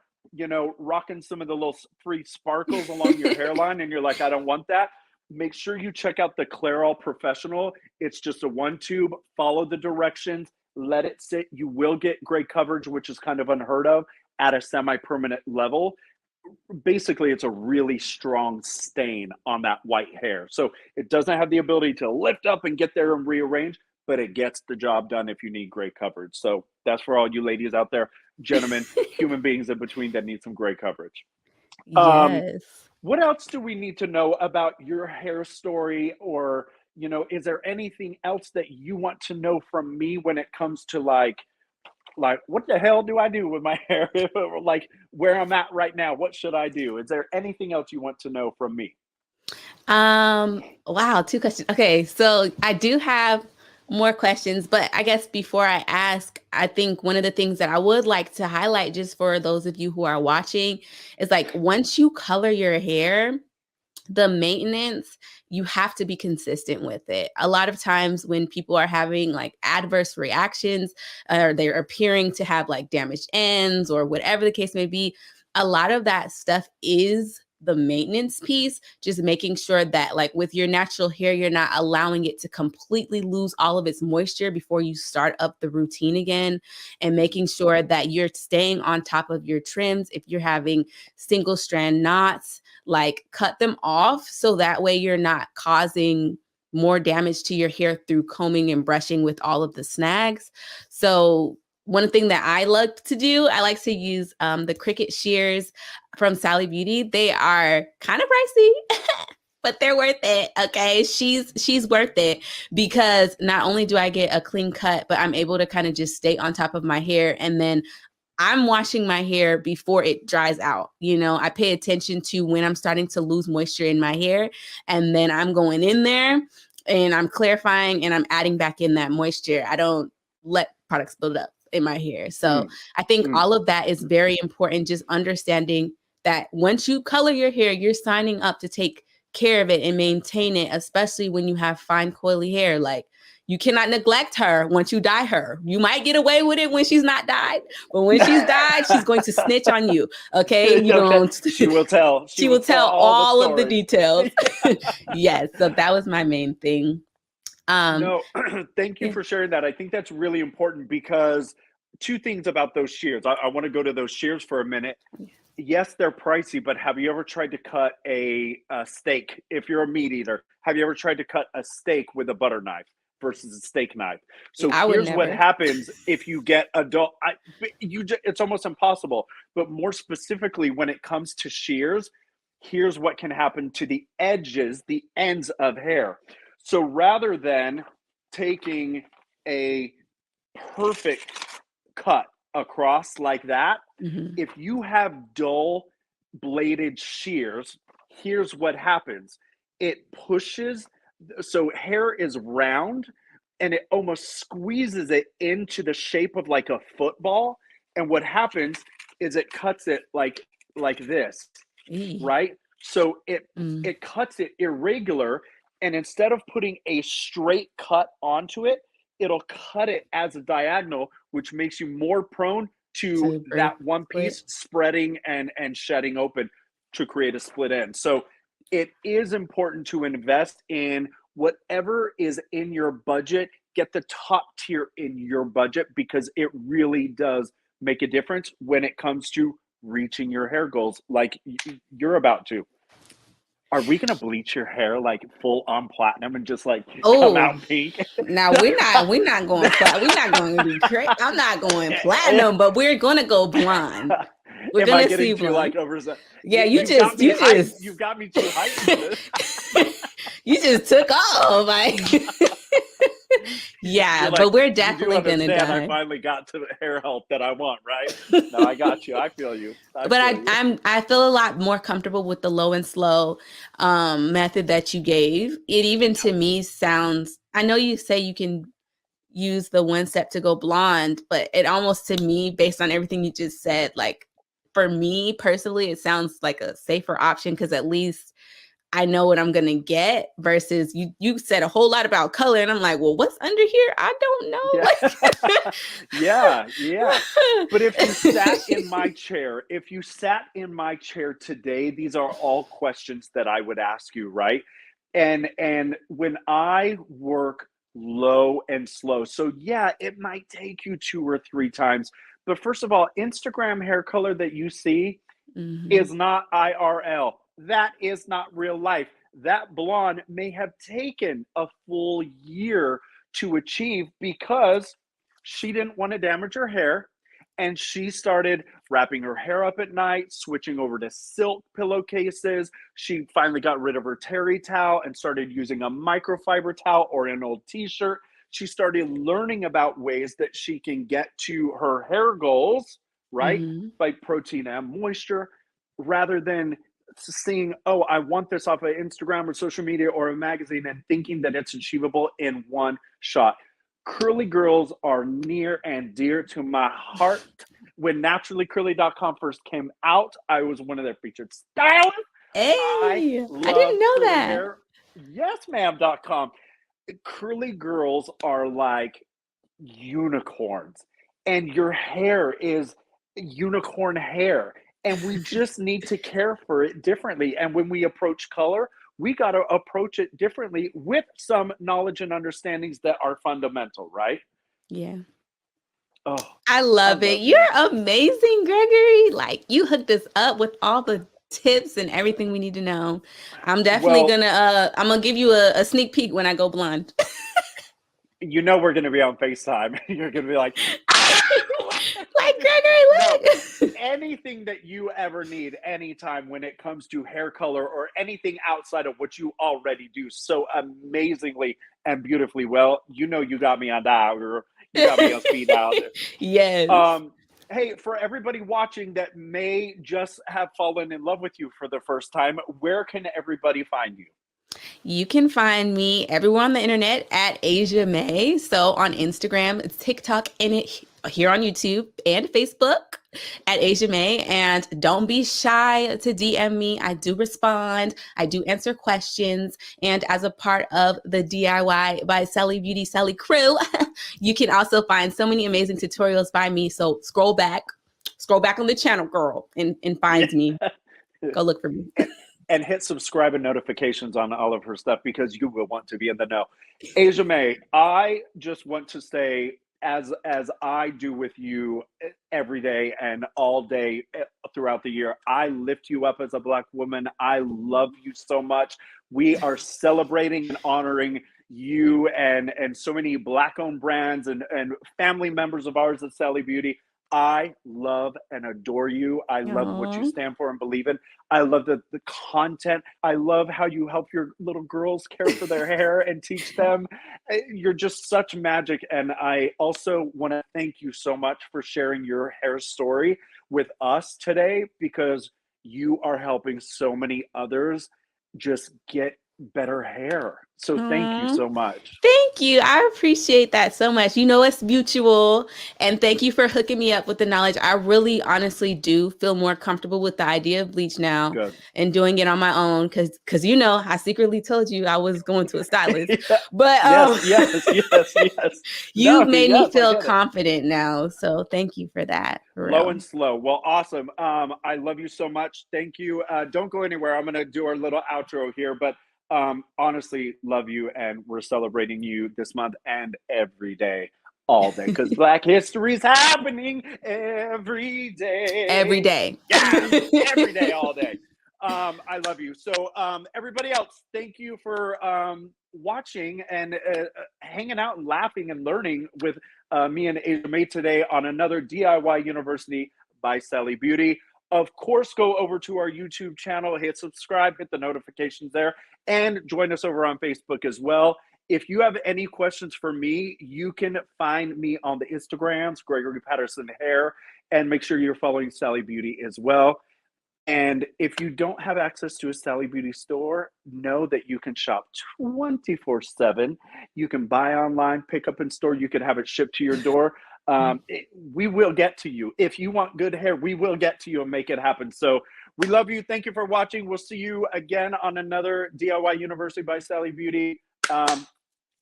rocking some of the little free sparkles along your hairline and you're like, I don't want that, make sure you check out the Clairol Professional. It's just a one tube, follow the directions, let it sit. You will get gray coverage, which is kind of unheard of at a semi-permanent level. Basically, it's a really strong stain on that white hair. So it doesn't have the ability to lift up and get there and rearrange, but it gets the job done if you need gray coverage. So that's for all you ladies out there, gentlemen, human beings in between that need some gray coverage. Yes. What else do we need to know about your hair story? Or, is there anything else that you want to know from me when it comes to like what the hell do I do with my hair? Like where I'm at right now, what should I do? Is there anything else you want to know from me? Wow, 2 questions. Okay, so I do have more questions, but I guess before I ask, I think one of the things that I would like to highlight just for those of you who are watching is like once you color your hair, the maintenance, you have to be consistent with it. A lot of times when people are having like adverse reactions or they're appearing to have like damaged ends or whatever the case may be, a lot of that stuff is the maintenance piece, just making sure that like with your natural hair, you're not allowing it to completely lose all of its moisture before you start up the routine again, and making sure that you're staying on top of your trims. If you're having single strand knots, like cut them off so that way you're not causing more damage to your hair through combing and brushing with all of the snags. So one thing that I like to do, I like to use the Cricut shears from Sally Beauty. They are kind of pricey, but they're worth it. Okay. She's worth it because not only do I get a clean cut, but I'm able to kind of just stay on top of my hair. And then I'm washing my hair before it dries out. I pay attention to when I'm starting to lose moisture in my hair. And then I'm going in there and I'm clarifying and I'm adding back in that moisture. I don't let products build up in my hair. So I think all of that is very important. Just understanding that once you color your hair, you're signing up to take care of it and maintain it, especially when you have fine coily hair. Like you cannot neglect her once you dye her. You might get away with it when she's not dyed, but when she's dyed, she's going to snitch on you. Okay. She will tell. She will tell all of the details. Yes. So that was my main thing. No, thank you for sharing that. I think that's really important because 2 things about those shears. I want to go to those shears for a minute. Yes, they're pricey, but have you ever tried to cut a steak? If you're a meat eater, have you ever tried to cut a steak with a butter knife versus a steak knife? So here's what happens if you get adult. It's almost impossible. But more specifically, when it comes to shears, here's what can happen to the edges, the ends of hair. So rather than taking a perfect cut across like that, if you have dull bladed shears, here's what happens. It pushes, so hair is round and it almost squeezes it into the shape of like a football. And what happens is it cuts it like this, right? So it cuts it irregular. And instead of putting a straight cut onto it, it'll cut it as a diagonal, which makes you more prone to that one piece spreading and shedding open to create a split end. So it is important to invest in whatever is in your budget. Get the top tier in your budget because it really does make a difference when it comes to reaching your hair goals like you're about to. Are we gonna bleach your hair like full on platinum and just like come out pink? Now we're not going platinum. We're not going to be crazy. I'm not going platinum, but we're gonna go blonde. We're gonna see blonde. Like yeah, you've got me too hyped. You just took off. Like Yeah, You're but like, we're you do definitely gonna understand I dye. finally got to the hair health that I want, right? No, I got you. I feel you. I But feel you. I feel a lot more comfortable with the low and slow method that you gave. It even to me sounds, I know you say you can use the one step to go blonde, but it almost to me, based on everything you just said, like for me personally, it sounds like a safer option because at least I know what I'm gonna get versus you said a whole lot about color and I'm like, well, what's under here? I don't Yeah. know. Yeah, yeah. But if you sat in my chair today, these are all questions that I would ask you, right? And when I work low and slow, so yeah, it might take you 2 or 3 times. But first of all, Instagram hair color that you see Mhm. is not IRL. That is not real life. That blonde may have taken a full year to achieve because she didn't want to damage her hair. And she started wrapping her hair up at night, switching over to silk pillowcases. She finally got rid of her terry towel and started using a microfiber towel or an old t shirt. She started learning about ways that she can get to her hair goals, right? Mhm. By protein and moisture rather than seeing, oh, I want this off of Instagram or social media or a magazine and thinking that it's achievable in one shot. Curly girls are near and dear to my heart. When naturallycurly.com first came out, I was one of their featured stylists. I Hey, I love didn't know curly that. hair. Yes, ma'am.com. Curly girls are like unicorns, and your hair is unicorn hair. And we just need to care for it differently. And when we approach color, we got to approach it differently with some knowledge and understandings that are fundamental, right? Yeah. Oh, I I love it. love You're you. amazing, Gregory. Like you hooked us up with all the tips and everything we need to know. I'm definitely Well, gonna I'm gonna give you a sneak peek when I go blonde. you know we're going to be on FaceTime. You're going to be like, Like no, Gregory, look. anything that you ever need anytime when it comes to hair color or anything outside of what you already do so amazingly and beautifully well, you know you got me on that, or you got me on speed dial. Yes. Um, hey, for everybody watching that may just have fallen in love with you for the first time, where can everybody find you? You can find me everywhere on the internet at AsiaMae. So on Instagram, TikTok, and here on YouTube and Facebook at AsiaMae. And don't be shy to DM me. I do respond. I do answer questions. And as a part of the DIY by Sally Beauty Sally crew, you can also find so many amazing tutorials by me. So scroll back on the channel, girl, and Yeah. find me. Go look for me. and, and hit subscribe and notifications on all of her stuff because you will want to be in the know. Asia May, I just want to say, as I do with you every day and all day throughout the year, I lift you up as a Black woman. I love you so much. We are celebrating and honoring you and so many Black owned brands and family members of ours at Sally Beauty. I love and adore you. I love what you Aww. stand for and believe in. I love the content. I love how you help your little girls care for their hair and teach them. You're just such magic. And I also want to thank you so much for sharing your hair story with us today because you are helping so many others just get better hair. So thank you Aww. so much. Thank you. I appreciate that so much. You know, it's mutual. And thank you for hooking me up with the knowledge. I really honestly do feel more comfortable with the idea of bleach now Good. and doing it on my own because you know, I secretly told you I was going to a stylist. Yeah. But Yes, yes, yes, yes. you've No, made me yes, I feel get it. confident now. So thank you for that. For Low real. and slow. Well, awesome. I love you so much. Thank you. Don't go anywhere. I'm going to do our little outro here, but honestly, love you. And we're celebrating you this month and every day, all day, because Black history is happening every Every day. day. Yes, every day, all day. I love you. So, everybody else, thank you for watching and hanging out and laughing and learning with me and AseaMae today on another DIY University by Sally Beauty. Of course, go over to our YouTube channel, hit subscribe, hit the notifications there, and join us over on Facebook as well. If you have any questions for me, you can find me on the Instagrams, Gregory Patterson Hair, and make sure you're following Sally Beauty as well. And if you don't have access to a Sally Beauty store, know that you can shop 24/7. You can buy online, pick up in store, you can have it shipped to your door. We will get to you. If you want good hair, we will get to you and make it happen. So we love you. Thank you for watching. We'll see you again on another DIY University by Sally Beauty.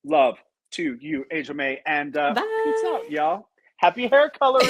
Love to you, AseaMae. And peace Bye. out, y'all. Happy hair coloring.